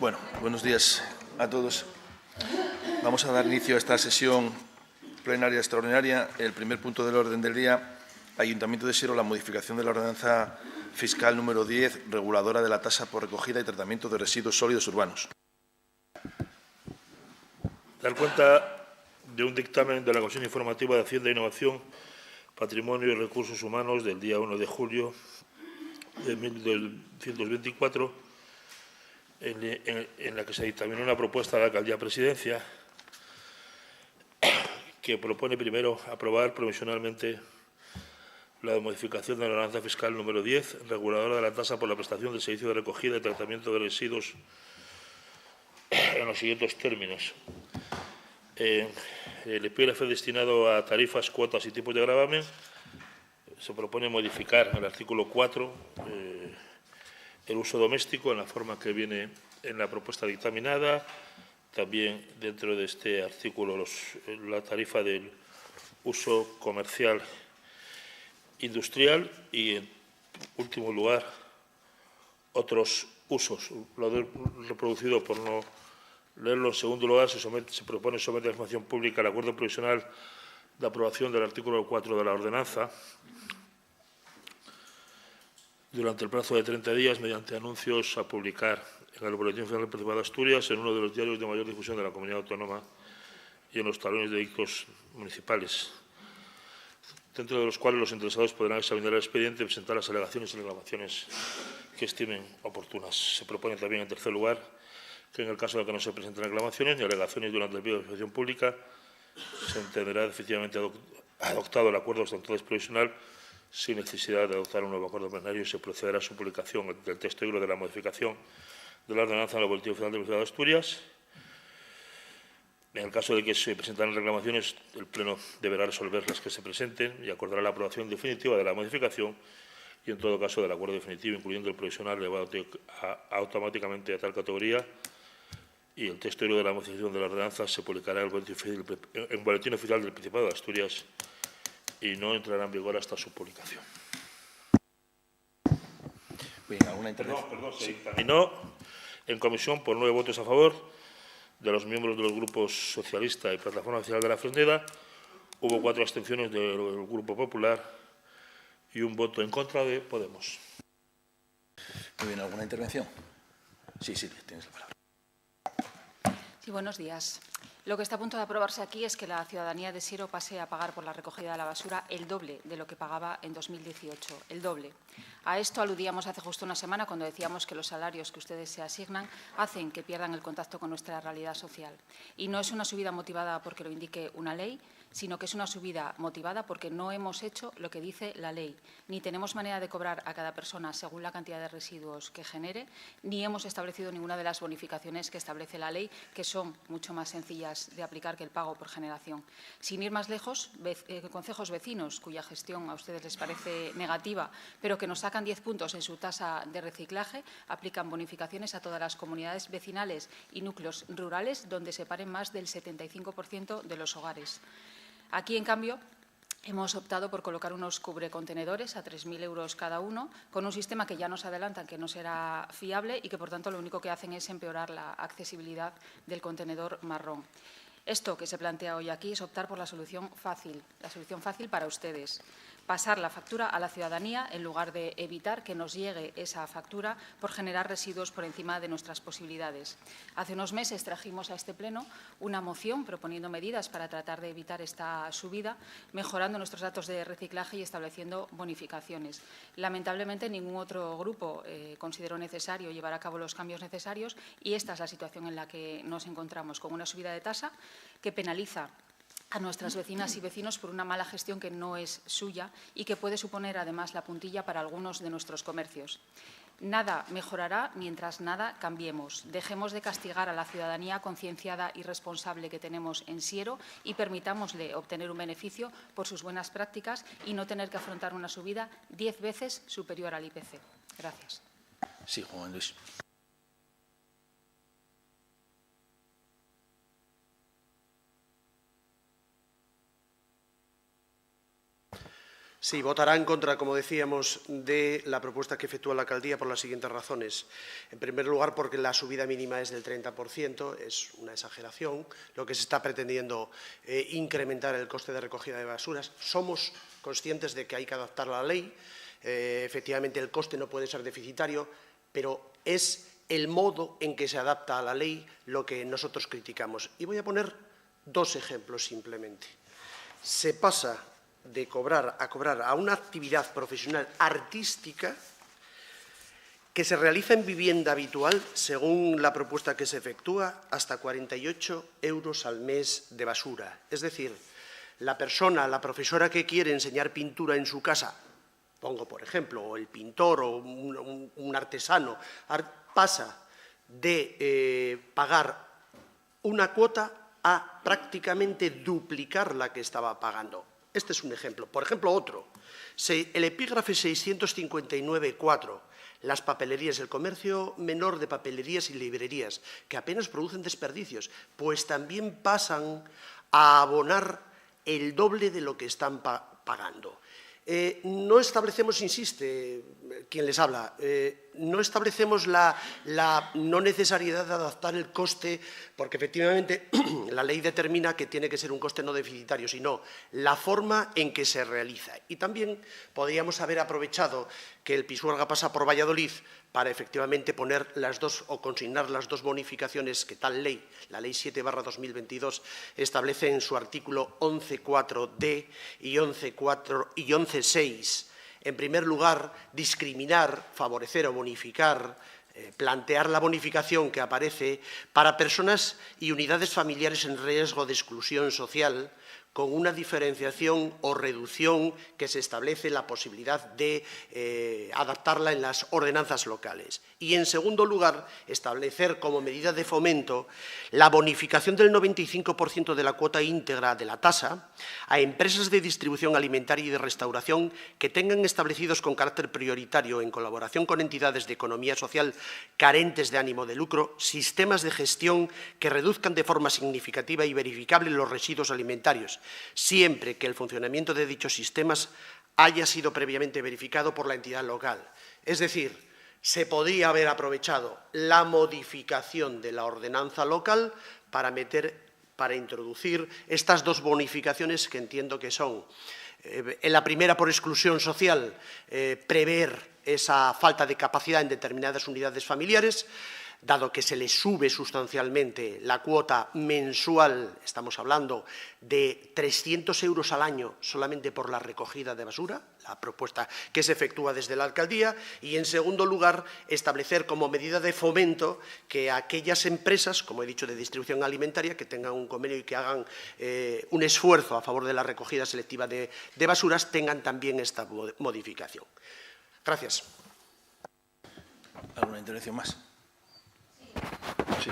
Bueno, buenos días a todos. Vamos a dar inicio a esta sesión plenaria extraordinaria. El primer punto del orden del día, Ayuntamiento de Siero, la modificación de la ordenanza fiscal número 10, reguladora de la tasa por recogida y tratamiento de residuos sólidos urbanos. Dar cuenta de un dictamen de la Comisión Informativa de Hacienda e Innovación, Patrimonio y Recursos Humanos del día 1 de julio de 1924, en la que se dictaminó una propuesta de la Alcaldía Presidencia que propone primero aprobar provisionalmente la modificación de la ordenanza fiscal número 10, reguladora de la tasa por la prestación del servicio de recogida y tratamiento de residuos en los siguientes términos. El IPRF destinado a tarifas, cuotas y tipos de gravamen se propone modificar el artículo 4, el uso doméstico, en la forma que viene en la propuesta dictaminada. También dentro de este artículo la tarifa del uso comercial industrial y, en último lugar, otros usos. Lo he reproducido por no leerlo. En segundo lugar, se propone someter a información pública el acuerdo provisional de aprobación del artículo 4 de la ordenanza durante el plazo de 30 días mediante anuncios a publicar en el Boletín Oficial del Principado de Asturias, en uno de los diarios de mayor difusión de la Comunidad Autónoma y en los talones de edictos municipales, dentro de los cuales los interesados podrán examinar el expediente y presentar las alegaciones y reclamaciones que estimen oportunas. Se propone también, en tercer lugar, que en el caso de que no se presenten reclamaciones ni alegaciones durante el periodo de exposición pública, se entenderá efectivamente adoptado el acuerdo estatutario provisional sin necesidad de adoptar un nuevo acuerdo plenario y se procederá a su publicación del texto íntegro de la modificación de la ordenanza en el Boletín Oficial del Principado de Asturias. En el caso de que se presenten reclamaciones, el Pleno deberá resolver las que se presenten y acordará la aprobación definitiva de la modificación y, en todo caso, del acuerdo definitivo, incluyendo el provisional, elevado automáticamente a tal categoría, y el texto íntegro de la modificación de la ordenanza se publicará en el Boletín Oficial del Principado de Asturias y no entrará en vigor hasta su publicación. Bien, ¿alguna intervención? Perdón, se dictaminó en comisión por 9 votos a favor de los miembros de los grupos socialista y Plataforma Nacional de la Frontera. Hubo 4 abstenciones del Grupo Popular y un voto en contra de Podemos. Muy bien, ¿alguna intervención? Sí, tienes la palabra. Sí, buenos días. Lo que está a punto de aprobarse aquí es que la ciudadanía de Siero pase a pagar por la recogida de la basura el doble de lo que pagaba en 2018, el doble. A esto aludíamos hace justo una semana cuando decíamos que los salarios que ustedes se asignan hacen que pierdan el contacto con nuestra realidad social. Y no es una subida motivada porque lo indique una ley, sino que es una subida motivada porque no hemos hecho lo que dice la ley. Ni tenemos manera de cobrar a cada persona según la cantidad de residuos que genere, ni hemos establecido ninguna de las bonificaciones que establece la ley, que son mucho más sencillas de aplicar que el pago por generación. Sin ir más lejos, concejos vecinos, cuya gestión a ustedes les parece negativa, pero que nos sacan 10 puntos en su tasa de reciclaje, aplican bonificaciones a todas las comunidades vecinales y núcleos rurales donde se paren más del 75% de los hogares. Aquí, en cambio, hemos optado por colocar unos cubrecontenedores a 3.000 euros cada uno, con un sistema que ya nos adelantan que no será fiable y que, por tanto, lo único que hacen es empeorar la accesibilidad del contenedor marrón. Esto que se plantea hoy aquí es optar por la solución fácil para ustedes. Pasar la factura a la ciudadanía en lugar de evitar que nos llegue esa factura por generar residuos por encima de nuestras posibilidades. Hace unos meses trajimos a este Pleno una moción proponiendo medidas para tratar de evitar esta subida, mejorando nuestros datos de reciclaje y estableciendo bonificaciones. Lamentablemente, ningún otro grupo consideró necesario llevar a cabo los cambios necesarios y esta es la situación en la que nos encontramos, con una subida de tasa que penaliza a nuestras vecinas y vecinos por una mala gestión que no es suya y que puede suponer, además, la puntilla para algunos de nuestros comercios. Nada mejorará mientras nada cambiemos. Dejemos de castigar a la ciudadanía concienciada y responsable que tenemos en Siero y permitámosle obtener un beneficio por sus buenas prácticas y no tener que afrontar una subida 10 veces superior al IPC. Gracias. Sí, Juan Luis. Sí, votará en contra, como decíamos, de la propuesta que efectúa la alcaldía por las siguientes razones. En primer lugar, porque la subida mínima es del 30%, es una exageración. Lo que se está pretendiendo incrementar el coste de recogida de basuras. Somos conscientes de que hay que adaptar la ley. Efectivamente, el coste no puede ser deficitario, pero es el modo en que se adapta a la ley lo que nosotros criticamos. Y voy a poner dos ejemplos simplemente. Se pasa de cobrar a una actividad profesional artística que se realiza en vivienda habitual, según la propuesta que se efectúa, hasta 48 euros al mes de basura. Es decir, la profesora que quiere enseñar pintura en su casa, pongo por ejemplo, o el pintor o un artesano, pasa de pagar una cuota a prácticamente duplicar la que estaba pagando. Este es un ejemplo. Por ejemplo, otro. El epígrafe 659.4, las papelerías, el comercio menor de papelerías y librerías, que apenas producen desperdicios, pues también pasan a abonar el doble de lo que están pagando. No establecemos, insiste quien les habla, no establecemos la no necesariedad de adaptar el coste, porque efectivamente la ley determina que tiene que ser un coste no deficitario, sino la forma en que se realiza. Y también podríamos haber aprovechado que el Pisuerga pasa por Valladolid para efectivamente poner las dos o consignar las dos bonificaciones que tal ley, la Ley 7/2022, establece en su artículo 11.4d y 11.6. En primer lugar, discriminar, favorecer o bonificar, plantear la bonificación que aparece para personas y unidades familiares en riesgo de exclusión social, con una diferenciación o reducción que se establece la posibilidad de adaptarla en las ordenanzas locales. Y, en segundo lugar, establecer como medida de fomento la bonificación del 95% de la cuota íntegra de la tasa a empresas de distribución alimentaria y de restauración que tengan establecidos con carácter prioritario, en colaboración con entidades de economía social carentes de ánimo de lucro, sistemas de gestión que reduzcan de forma significativa y verificable los residuos alimentarios, siempre que el funcionamiento de dichos sistemas haya sido previamente verificado por la entidad local. Es decir, se podría haber aprovechado la modificación de la ordenanza local para introducir estas dos bonificaciones que entiendo que son, en la primera por exclusión social, prever esa falta de capacidad en determinadas unidades familiares, dado que se le sube sustancialmente la cuota mensual, estamos hablando de 300 euros al año solamente por la recogida de basura, la propuesta que se efectúa desde la alcaldía, y en segundo lugar, establecer como medida de fomento que aquellas empresas, como he dicho, de distribución alimentaria, que tengan un convenio y que hagan un esfuerzo a favor de la recogida selectiva de basuras, tengan también esta modificación. Gracias. ¿Alguna intervención más? Sí.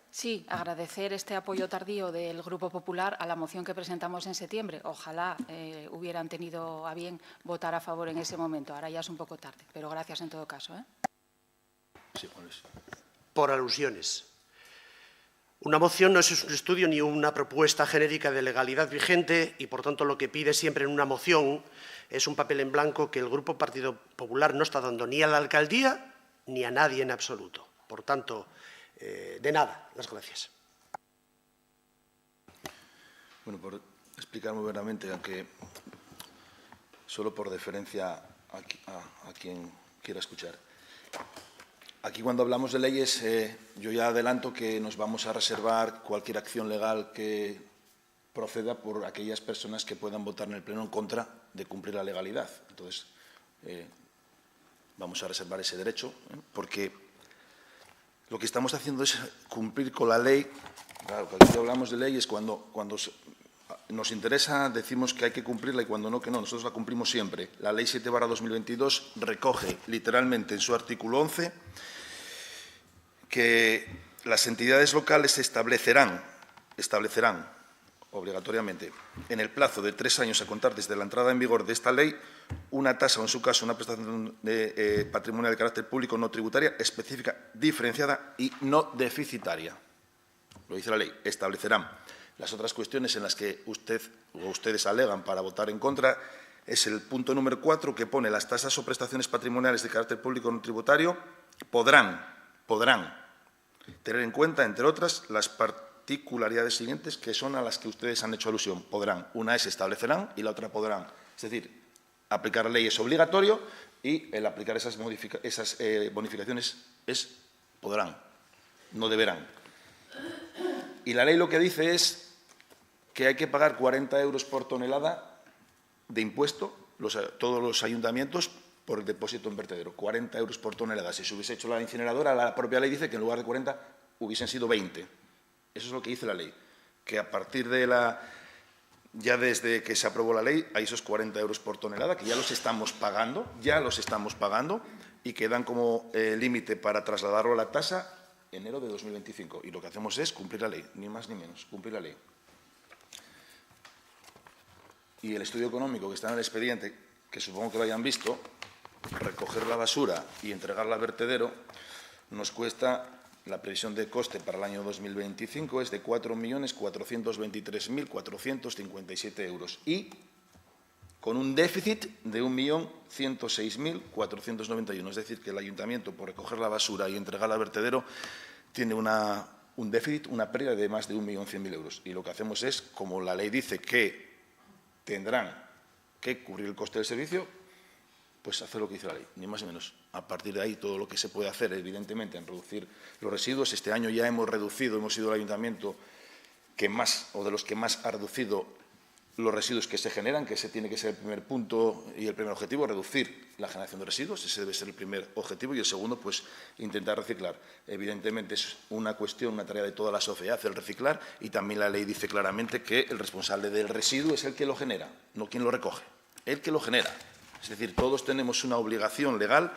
Sí, agradecer este apoyo tardío del Grupo Popular a la moción que presentamos en septiembre. Ojalá hubieran tenido a bien votar a favor en ese momento. Ahora ya es un poco tarde, pero gracias en todo caso. Sí, Juan Luis. Por alusiones. Una moción no es un estudio ni una propuesta genérica de legalidad vigente y, por tanto, lo que pide siempre en una moción es un papel en blanco que el Grupo Partido Popular no está dando ni a la alcaldía ni a nadie en absoluto. Por tanto, de nada. Las gracias. Bueno, por explicar muy brevemente, aunque solo por deferencia a quien quiera escuchar. Aquí, cuando hablamos de leyes, yo ya adelanto que nos vamos a reservar cualquier acción legal que proceda por aquellas personas que puedan votar en el Pleno en contra de cumplir la legalidad. Entonces, vamos a reservar ese derecho, porque lo que estamos haciendo es cumplir con la ley. Claro, cuando hablamos de leyes, cuando nos interesa, decimos que hay que cumplirla y cuando no, que no. Nosotros la cumplimos siempre. La Ley 7/2022 recoge literalmente en su artículo 11 que las entidades locales establecerán obligatoriamente, en el plazo de 3 años a contar desde la entrada en vigor de esta ley, una tasa o, en su caso, una prestación patrimonial de carácter público no tributaria específica, diferenciada y no deficitaria. Lo dice la ley. Establecerán Las otras cuestiones en las que usted o ustedes alegan para votar en contra es el punto número 4, que pone las tasas o prestaciones patrimoniales de carácter público no tributario podrán tener en cuenta, entre otras, las particularidades siguientes, que son a las que ustedes han hecho alusión. Podrán. Una es establecerán y la otra podrán. Es decir, aplicar la ley es obligatorio y el aplicar esas bonificaciones es podrán, no deberán. Y la ley lo que dice es que hay que pagar 40 euros por tonelada de impuesto, todos los ayuntamientos, por el depósito en vertedero. 40 euros por tonelada. Si se hubiese hecho la incineradora, la propia ley dice que en lugar de 40 hubiesen sido 20. Eso es lo que dice la ley. Que a partir de ya desde que se aprobó la ley, hay esos 40 euros por tonelada, que ya los estamos pagando, y que dan como límite para trasladarlo a la tasa enero de 2025. Y lo que hacemos es cumplir la ley, ni más ni menos, cumplir la ley. Y el estudio económico que está en el expediente, que supongo que lo hayan visto, recoger la basura y entregarla al vertedero, nos cuesta, la previsión de coste para el año 2025 es de 4.423.457 euros y con un déficit de 1.106.491. Es decir, que el ayuntamiento, por recoger la basura y entregarla al vertedero, tiene un déficit, una pérdida de más de 1.100.000 euros. Y lo que hacemos es, como la ley dice que tendrán que cubrir el coste del servicio, pues hacer lo que dice la ley, ni más ni menos. A partir de ahí, todo lo que se puede hacer, evidentemente, en reducir los residuos. Este año ya hemos sido el ayuntamiento que más, o de los que más ha reducido los residuos que se generan, que ese tiene que ser el primer punto y el primer objetivo, reducir la generación de residuos. Ese debe ser el primer objetivo. Y el segundo, pues, intentar reciclar. Evidentemente, es una cuestión, una tarea de toda la sociedad, el reciclar, y también la ley dice claramente que el responsable del residuo es el que lo genera, no quien lo recoge, el que lo genera. Es decir, todos tenemos una obligación legal,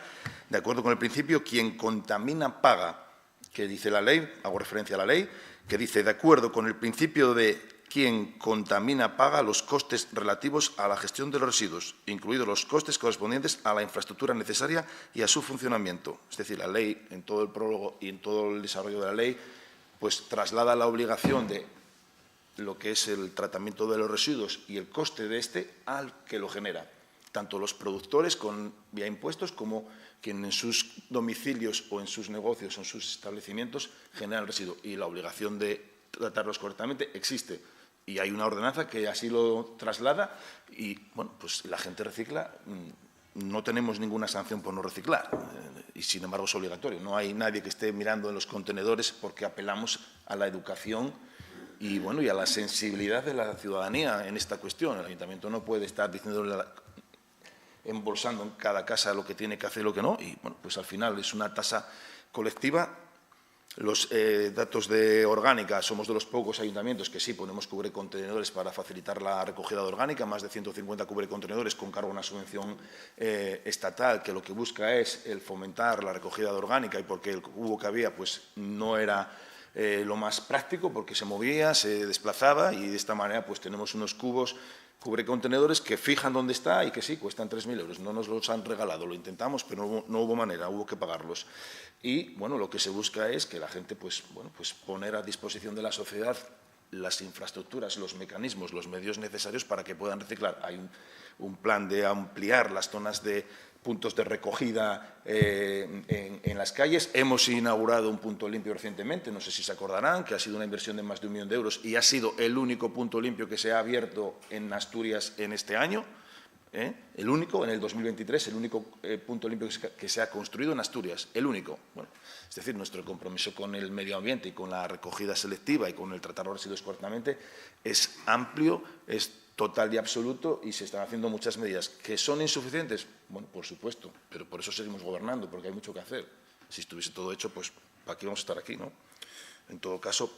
de acuerdo con el principio, quien contamina paga, que dice la ley, hago referencia a la ley, que dice, de acuerdo con el principio de quien contamina paga los costes relativos a la gestión de los residuos, incluidos los costes correspondientes a la infraestructura necesaria y a su funcionamiento. Es decir, la ley, en todo el prólogo y en todo el desarrollo de la ley, pues traslada la obligación de lo que es el tratamiento de los residuos y el coste de este al que lo genera. Tanto los productores vía impuestos como quien en sus domicilios o en sus negocios o en sus establecimientos generan residuos. Y la obligación de tratarlos correctamente existe. Y hay una ordenanza que así lo traslada y, bueno, pues la gente recicla. No tenemos ninguna sanción por no reciclar y, sin embargo, es obligatorio. No hay nadie que esté mirando en los contenedores porque apelamos a la educación y, bueno, y a la sensibilidad de la ciudadanía en esta cuestión. El ayuntamiento no puede estar diciéndole embolsando en cada casa lo que tiene que hacer y lo que no, y bueno, pues al final es una tasa colectiva. Los datos de orgánica, somos de los pocos ayuntamientos que sí ponemos cubrecontenedores para facilitar la recogida de orgánica, más de 150 cubrecontenedores con cargo a una subvención estatal, que lo que busca es el fomentar la recogida de orgánica y porque el cubo que había pues no era lo más práctico, porque se movía, se desplazaba y de esta manera pues tenemos unos cubrecontenedores que fijan dónde está y que sí, cuestan 3.000 euros. No nos los han regalado, lo intentamos, pero no hubo manera, hubo que pagarlos. Y, bueno, lo que se busca es que la gente, pues poner a disposición de la sociedad las infraestructuras, los mecanismos, los medios necesarios para que puedan reciclar. Hay un plan de ampliar las zonas de puntos de recogida en las calles. Hemos inaugurado un punto limpio recientemente, no sé si se acordarán, que ha sido una inversión de más de 1 millón de euros y ha sido el único punto limpio que se ha abierto en Asturias en este año. El único, en el 2023, el único punto limpio que se ha construido en Asturias, el único. Bueno, es decir, nuestro compromiso con el medio ambiente y con la recogida selectiva y con el tratar los residuos correctamente es amplio, es total y absoluto, y se están haciendo muchas medidas. ¿Que son insuficientes? Bueno, por supuesto, pero por eso seguimos gobernando, porque hay mucho que hacer. Si estuviese todo hecho, pues ¿para qué vamos a estar aquí, no? En todo caso,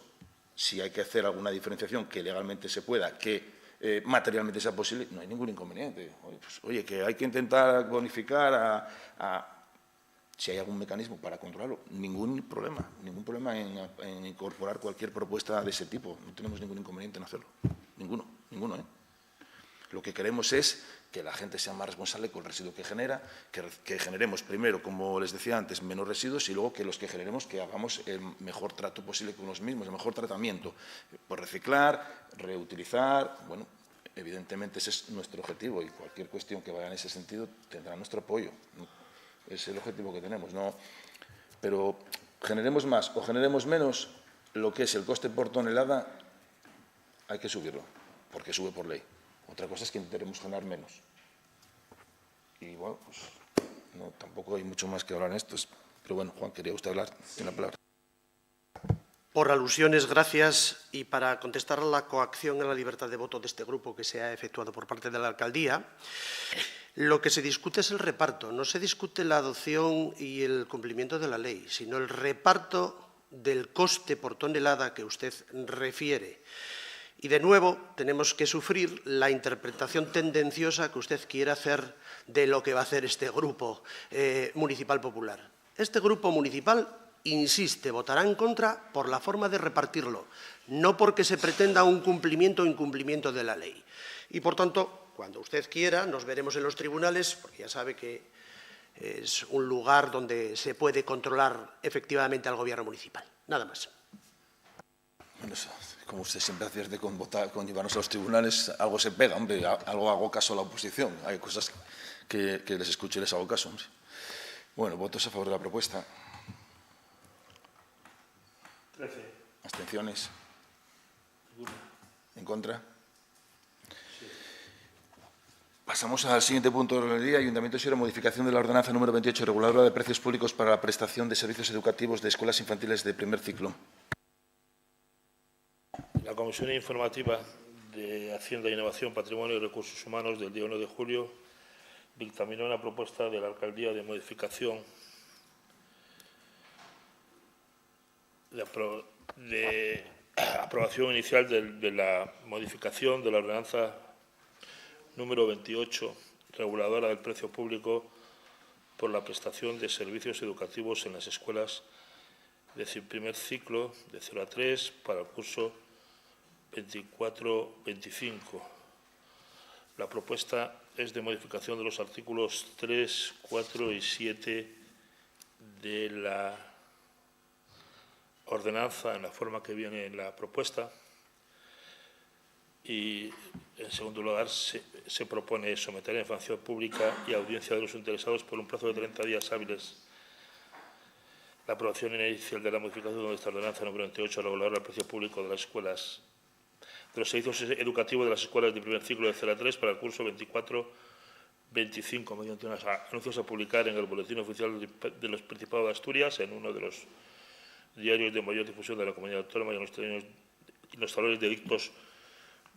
si hay que hacer alguna diferenciación que legalmente se pueda, que materialmente sea posible, no hay ningún inconveniente. Oye, que hay que intentar bonificar si hay algún mecanismo para controlarlo, ningún problema en incorporar cualquier propuesta de ese tipo. No tenemos ningún inconveniente en hacerlo. Ninguno. Lo que queremos es que la gente sea más responsable con el residuo que genera, que generemos primero, como les decía antes, menos residuos y luego que los que generemos que hagamos el mejor trato posible con los mismos, el mejor tratamiento, por reciclar, reutilizar. Bueno, evidentemente ese es nuestro objetivo y cualquier cuestión que vaya en ese sentido tendrá nuestro apoyo. Es el objetivo que tenemos, ¿no? Pero generemos más o generemos menos, lo que es el coste por tonelada hay que subirlo, porque sube por ley. Otra cosa es que intentaremos generar menos. Y bueno, pues no, tampoco hay mucho más que hablar en esto. Pero bueno, Juan, quería usted hablar. Tiene la palabra. Por alusiones, gracias. Y para contestar a la coacción en la libertad de voto de este grupo que se ha efectuado por parte de la alcaldía, lo que se discute es el reparto. No se discute la adopción y el cumplimiento de la ley, sino el reparto del coste por tonelada que usted refiere. Y, de nuevo, tenemos que sufrir la interpretación tendenciosa que usted quiere hacer de lo que va a hacer este grupo municipal popular. Este grupo municipal, insiste, votará en contra por la forma de repartirlo, no porque se pretenda un cumplimiento o incumplimiento de la ley. Y, por tanto, cuando usted quiera, nos veremos en los tribunales, porque ya sabe que es un lugar donde se puede controlar efectivamente al Gobierno municipal. Nada más. Bueno, como usted siempre advierte con llevarnos a los tribunales, algo se pega, hombre, algo hago caso a la oposición. Hay cosas que les escucho y les hago caso, hombre. Bueno, votos a favor de la propuesta. 13. Abstenciones. ¿En contra? Sí. Pasamos al siguiente punto del día. Ayuntamiento de Siero, modificación de la ordenanza número 28, reguladora de precios públicos para la prestación de servicios educativos de escuelas infantiles de primer ciclo. La Comisión Informativa de Hacienda, Innovación, Patrimonio y Recursos Humanos del día 1 de julio dictaminó una propuesta de la Alcaldía de modificación de aprobación inicial de la modificación de la ordenanza número 28, reguladora del precio público por la prestación de servicios educativos en las escuelas de primer ciclo de 0 a 3 para el curso 24-25. La propuesta es de modificación de los artículos 3, 4 y 7 de la ordenanza en la forma que viene en la propuesta. Y, en segundo lugar, se propone someter a información pública y audiencia de los interesados por un plazo de 30 días hábiles la aprobación inicial de la modificación de esta ordenanza número 28, reguladora del precio público de las escuelas, de los servicios educativos de las escuelas de primer ciclo de 0 a 3 para el curso 24-25, mediante unos anuncios a publicar en el Boletín Oficial de los Principados de Asturias, en uno de los diarios de mayor difusión de la Comunidad Autónoma y en los talones de edictos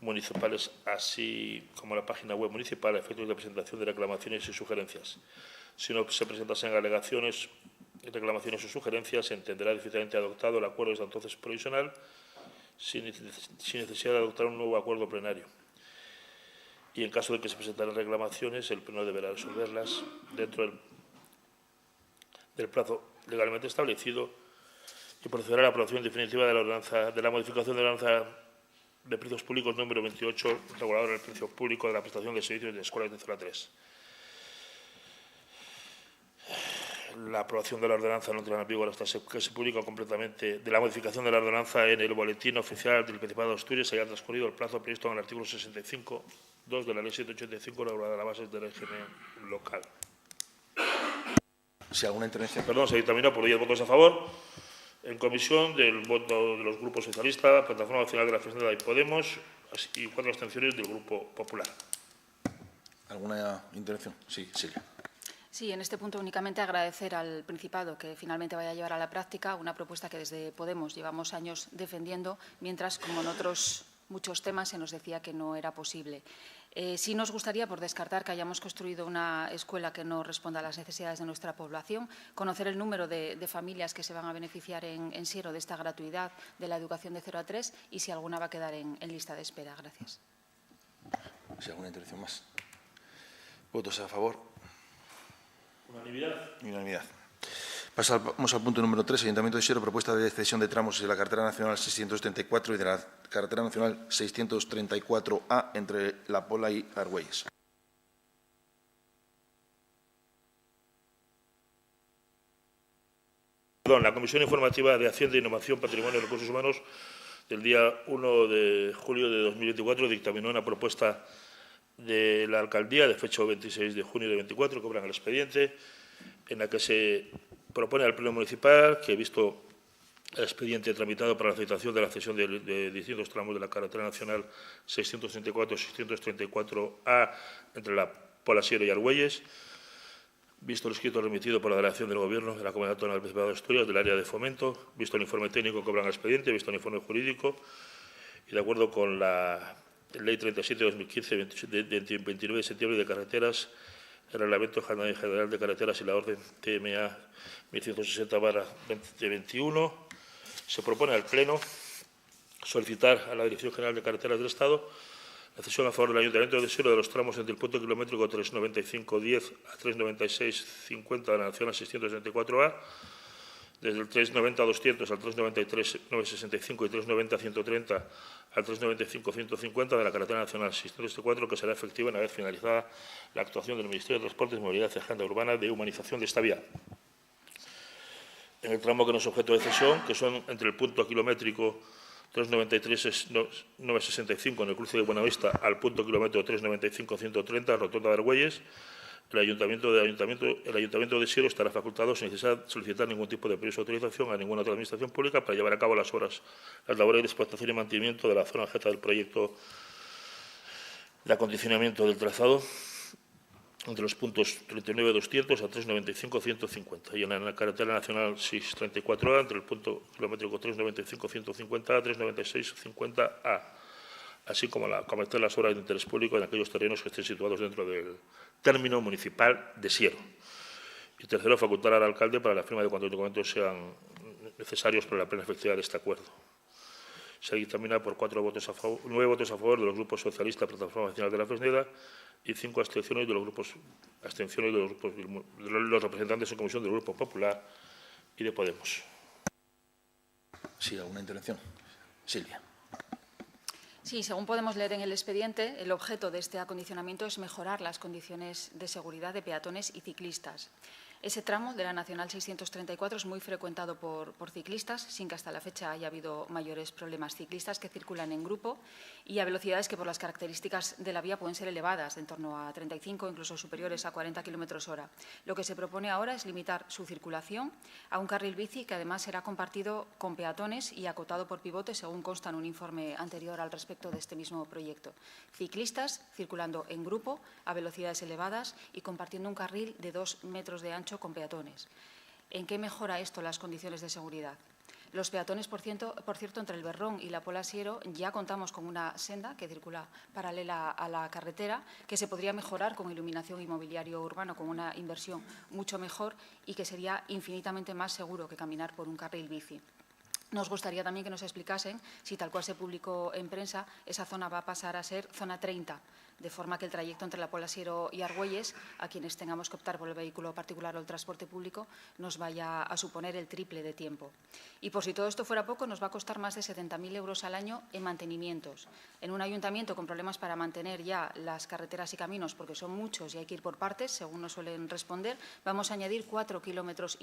municipales, así como la página web municipal, a efectos de presentación de reclamaciones y sugerencias. Si no se presentasen alegaciones, reclamaciones o sugerencias, se entenderá difícilmente adoptado el acuerdo desde entonces provisional, sin necesidad de adoptar un nuevo acuerdo plenario. Y en caso de que se presentaran reclamaciones, el Pleno deberá resolverlas dentro del plazo legalmente establecido y procederá a la aprobación definitiva de la ordenanza, de la modificación de la ordenanza de precios públicos número 28, reguladora del precio público de la prestación de servicios de escuelas de 0 a 3. La aprobación de la ordenanza no entrará en vigor hasta que se publica completamente de la modificación de la ordenanza en el Boletín Oficial del Principado de Asturias, haya transcurrido el plazo previsto en el artículo 65.2 de la Ley 785, regulada de las bases del régimen local. Si alguna intervención. Perdón, se dictaminó por 10 votos a favor. En comisión, del voto de los grupos socialista, Plataforma Nacional de la Fresneda y Podemos, y 4 abstenciones del Grupo Popular. ¿Alguna intervención? Sí, Silvia. Sí, en este punto únicamente agradecer al Principado que finalmente vaya a llevar a la práctica una propuesta que desde Podemos llevamos años defendiendo, mientras, como en otros muchos temas, se nos decía que no era posible. Sí nos gustaría, por descartar que hayamos construido una escuela que no responda a las necesidades de nuestra población, conocer el número de familias que se van a beneficiar en Siero de esta gratuidad de la educación de 0 a 3 y si alguna va a quedar en lista de espera. Gracias. Si alguna intervención más. ¿Votos a favor? Unanimidad. Unanimidad. Pasamos al punto número 3. Ayuntamiento de Siero, propuesta de cesión de tramos de la Carretera Nacional 634 y de la Carretera Nacional 634A entre La Pola y Argüelles. La Comisión Informativa de Hacienda, Innovación, Patrimonio y Recursos Humanos del día 1 de julio de 2024 dictaminó una propuesta de la Alcaldía de fecha 26 de junio de 2024, que obran el expediente, en la que se propone al Pleno Municipal que, visto el expediente tramitado para la aceptación de la cesión de distintos tramos de la carretera nacional 634-634A entre la Pola Siero y Argüelles, visto el escrito remitido por la Delegación del Gobierno de la Comunidad Autónoma del Principado de Asturias del área de fomento, visto el informe técnico que obran el expediente, visto el informe jurídico y de acuerdo con la Ley 37 de 2015 de 29 de septiembre de carreteras, el Reglamento General de Carreteras y la Orden TMA 1160/2021, se propone al Pleno solicitar a la Dirección General de Carreteras del Estado la cesión a favor del Ayuntamiento de Siero de los tramos entre el punto kilométrico 395.10 a 396.50 de la Nacional 634A, desde el 390.200 al 393.965 y 390.130 al 395.150 de la carretera nacional 634, que será efectiva una vez finalizada la actuación del Ministerio de Transportes, Movilidad y Agenda Urbana de humanización de esta vía. En el tramo que no es objeto de cesión, que son entre el punto kilométrico 393.965 en el cruce de Buenavista al punto kilómetro 395.130, rotonda de Argüelles, el Ayuntamiento de Siero estará facultado sin solicitar ningún tipo de permiso de autorización a ninguna otra administración pública para llevar a cabo las labores de explotación y mantenimiento de la zona objeta del proyecto de acondicionamiento del trazado entre los puntos 39.200 a 395.150 y en la carretera nacional 634A entre el punto kilométrico 395.150 a 396.50A, así como acometer las obras de interés público en aquellos terrenos que estén situados dentro del término municipal de Siero. Y tercero, facultar al alcalde para la firma de cuantos documentos sean necesarios para la plena efectividad de este acuerdo. Se dictamina por 9 votos a favor de los grupos socialistas, Plataforma Nacional de la Fresneda, y 5 abstenciones de los representantes en comisión del Grupo Popular y de Podemos. Sí, ¿alguna intervención? Silvia. Sí, según podemos leer en el expediente, el objeto de este acondicionamiento es mejorar las condiciones de seguridad de peatones y ciclistas. Ese tramo de la Nacional 634 es muy frecuentado por ciclistas, sin que hasta la fecha haya habido mayores problemas. Ciclistas que circulan en grupo y a velocidades que por las características de la vía pueden ser elevadas, en torno a 35, incluso superiores a 40 km/h. Lo que se propone ahora es limitar su circulación a un carril bici que además será compartido con peatones y acotado por pivotes, según consta en un informe anterior al respecto de este mismo proyecto. Ciclistas circulando en grupo a velocidades elevadas y compartiendo un carril de 2 metros de ancho con peatones. ¿En qué mejora esto las condiciones de seguridad? Los peatones, por cierto, entre el Berrón y la Pola Siero ya contamos con una senda que circula paralela a la carretera, que se podría mejorar con iluminación y mobiliario urbano, con una inversión mucho mejor y que sería infinitamente más seguro que caminar por un carril bici. Nos gustaría también que nos explicasen si, tal cual se publicó en prensa, esa zona va a pasar a ser zona 30, de forma que el trayecto entre la Pola Siero y Argüelles, a quienes tengamos que optar por el vehículo particular o el transporte público, nos vaya a suponer el triple de tiempo. Y por si todo esto fuera poco, nos va a costar más de 70.000 euros al año en mantenimientos. En un ayuntamiento con problemas para mantener ya las carreteras y caminos, porque son muchos y hay que ir por partes, según nos suelen responder, vamos a añadir 4,5 kilómetros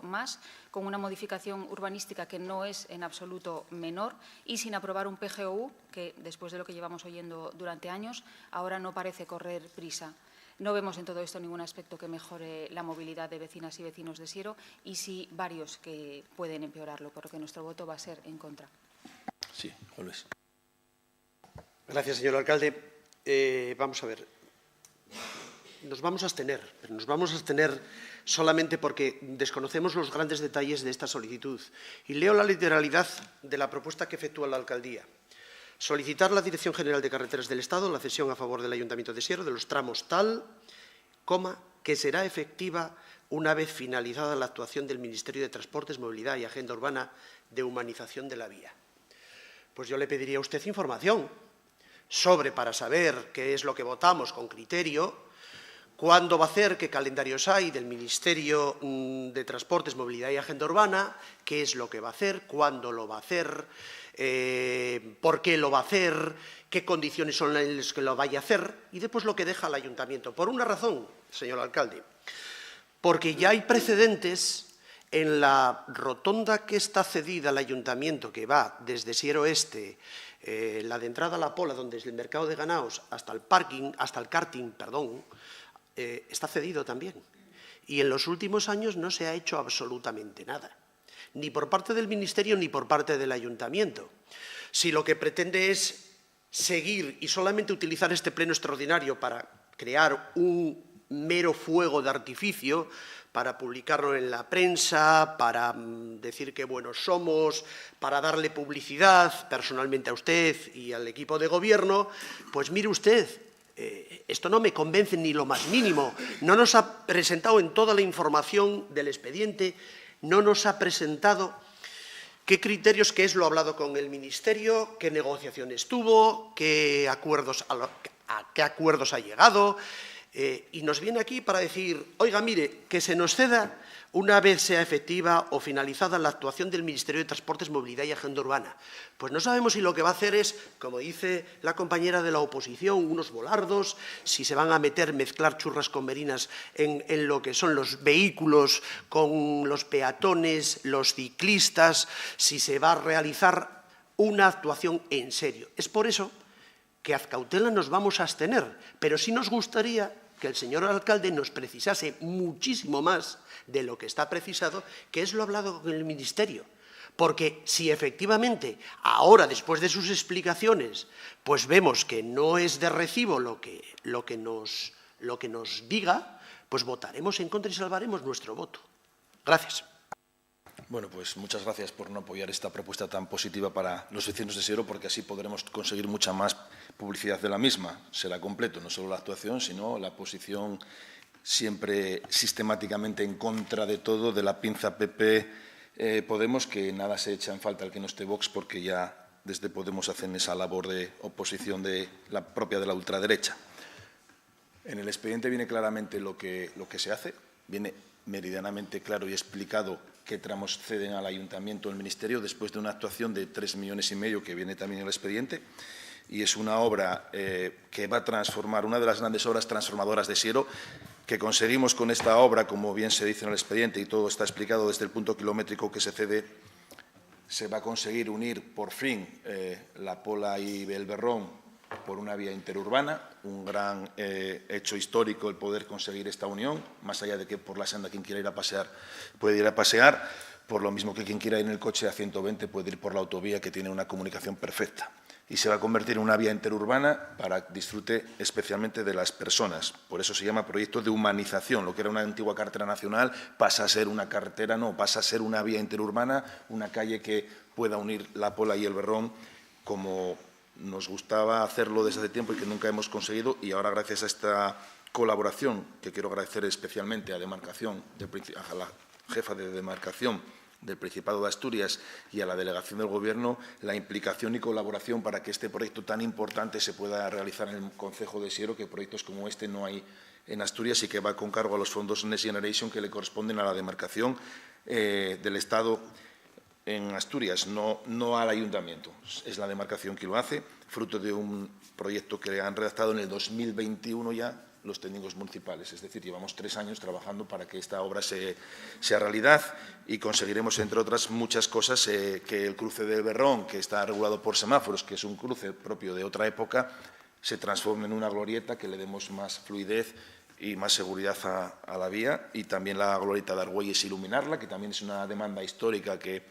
más, con una modificación urbanística que no es en absoluto menor y sin aprobar un PGOU que, después de lo que llevamos oyendo durante años, ahora no parece correr prisa. No vemos en todo esto ningún aspecto que mejore la movilidad de vecinas y vecinos de Siero y sí varios que pueden empeorarlo, por lo que nuestro voto va a ser en contra. Sí, Juan Luis. Gracias, señor alcalde. Vamos a ver. Nos vamos a abstener, pero nos vamos a abstener solamente porque desconocemos los grandes detalles de esta solicitud. Y leo la literalidad de la propuesta que efectúa la alcaldía. Solicitar a la Dirección General de Carreteras del Estado la cesión a favor del Ayuntamiento de Siero de los tramos tal, que será efectiva una vez finalizada la actuación del Ministerio de Transportes, Movilidad y Agenda Urbana de humanización de la vía. Pues yo le pediría a usted información para saber qué es lo que votamos con criterio, cuándo va a hacer, qué calendarios hay del Ministerio de Transportes, Movilidad y Agenda Urbana, qué es lo que va a hacer, cuándo lo va a hacer, por qué lo va a hacer, qué condiciones son las que lo vaya a hacer y después lo que deja el ayuntamiento. Por una razón, señor alcalde, porque ya hay precedentes En la rotonda que está cedida al ayuntamiento, que va desde Siero Este, la de entrada a la Pola, donde es el mercado de ganaos, hasta el karting, está cedido también. Y en los últimos años no se ha hecho absolutamente nada, ni por parte del Ministerio ni por parte del ayuntamiento. Si lo que pretende es seguir y solamente utilizar este pleno extraordinario para crear un mero fuego de artificio, para publicarlo en la prensa, para decir qué buenos somos, para darle publicidad personalmente a usted y al equipo de gobierno, pues mire usted, esto no me convence ni lo más mínimo. No nos ha presentado en toda la información del expediente, no nos ha presentado qué criterios, qué es lo hablado con el Ministerio, qué negociaciones tuvo, qué acuerdos ha llegado. Y nos viene aquí para decir, oiga, mire, que se nos ceda una vez sea efectiva o finalizada la actuación del Ministerio de Transportes, Movilidad y Agenda Urbana. Pues no sabemos si lo que va a hacer es, como dice la compañera de la oposición, unos volardos, si se van a mezclar churras con merinas en lo que son los vehículos con los peatones, los ciclistas, si se va a realizar una actuación en serio. Es por eso que a cautela nos vamos a abstener, pero sí nos gustaría que el señor alcalde nos precisase muchísimo más de lo que está precisado, que es lo hablado con el Ministerio. Porque si efectivamente ahora, después de sus explicaciones, pues vemos que no es de recibo lo que nos diga, pues votaremos en contra y salvaremos nuestro voto. Gracias. Bueno, pues muchas gracias por no apoyar esta propuesta tan positiva para los vecinos de Siero, porque así podremos conseguir mucha más publicidad de la misma. Será completo, no solo la actuación, sino la posición siempre sistemáticamente en contra de todo, de la pinza PP Podemos, que nada se echa en falta al que no esté Vox, porque ya desde Podemos hacen esa labor de oposición de la propia de la ultraderecha. En el expediente viene claramente lo que se hace, viene meridianamente claro y explicado qué tramos ceden al Ayuntamiento o al Ministerio después de una actuación de 3,5 millones que viene también en el expediente, y es una obra que va a transformar, una de las grandes obras transformadoras de Siero, que conseguimos con esta obra, como bien se dice en el expediente y todo está explicado desde el punto kilométrico que se cede. Se va a conseguir unir por fin La Pola y Belberrón por una vía interurbana, un gran hecho histórico el poder conseguir esta unión, más allá de que por la senda quien quiera ir a pasear puede ir a pasear, por lo mismo que quien quiera ir en el coche a 120 puede ir por la autovía, que tiene una comunicación perfecta. Y se va a convertir en una vía interurbana para disfrute especialmente de las personas. Por eso se llama proyecto de humanización. Lo que era una antigua carretera nacional pasa a ser una carretera, no, pasa a ser una vía interurbana, una calle que pueda unir La Pola y el Berrón, como nos gustaba hacerlo desde hace tiempo y que nunca hemos conseguido, y ahora gracias a esta colaboración, que quiero agradecer especialmente a la jefa de demarcación del Principado de Asturias y a la delegación del Gobierno, la implicación y colaboración para que este proyecto tan importante se pueda realizar en el concejo de Siero, que proyectos como este no hay en Asturias y que va con cargo a los fondos Next Generation que le corresponden a la demarcación del Estado en Asturias, no al Ayuntamiento. Es la demarcación que lo hace, fruto de un proyecto que han redactado en el 2021 ya los técnicos municipales. Es decir, llevamos 3 años trabajando para que esta obra sea realidad, y conseguiremos, entre otras muchas cosas, que el cruce del Berrón, que está regulado por semáforos, que es un cruce propio de otra época, se transforme en una glorieta, que le demos más fluidez y más seguridad a la vía, y también la glorieta de Argüelles iluminarla, que también es una demanda histórica que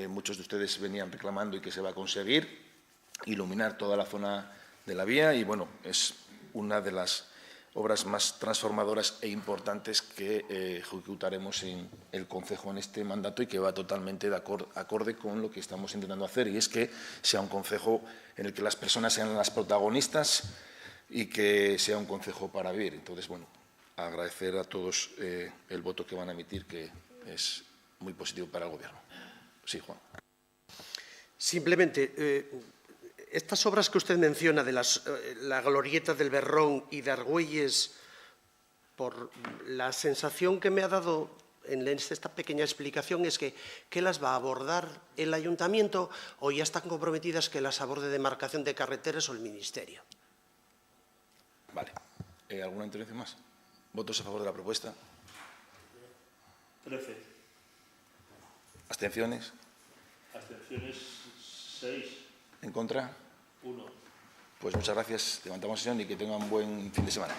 muchos de ustedes venían reclamando y que se va a conseguir, iluminar toda la zona de la vía, y bueno, es una de las obras más transformadoras e importantes que ejecutaremos en el concejo en este mandato, y que va totalmente de acorde con lo que estamos intentando hacer, y es que sea un concejo en el que las personas sean las protagonistas y que sea un concejo para vivir. Entonces, bueno, agradecer a todos el voto que van a emitir, que es muy positivo para el Gobierno. Sí, Juan. Simplemente, estas obras que usted menciona de la glorieta del Berrón y de Argüelles, por la sensación que me ha dado en esta pequeña explicación es que las va a abordar el Ayuntamiento, o ya están comprometidas que las aborde Demarcación de Carreteras o el Ministerio. Vale. ¿Alguna intervención más? ¿Votos a favor de la propuesta? 13. ¿Abstenciones? Abstenciones 6. ¿En contra? 1. Pues muchas gracias. Levantamos sesión y que tengan un buen fin de semana.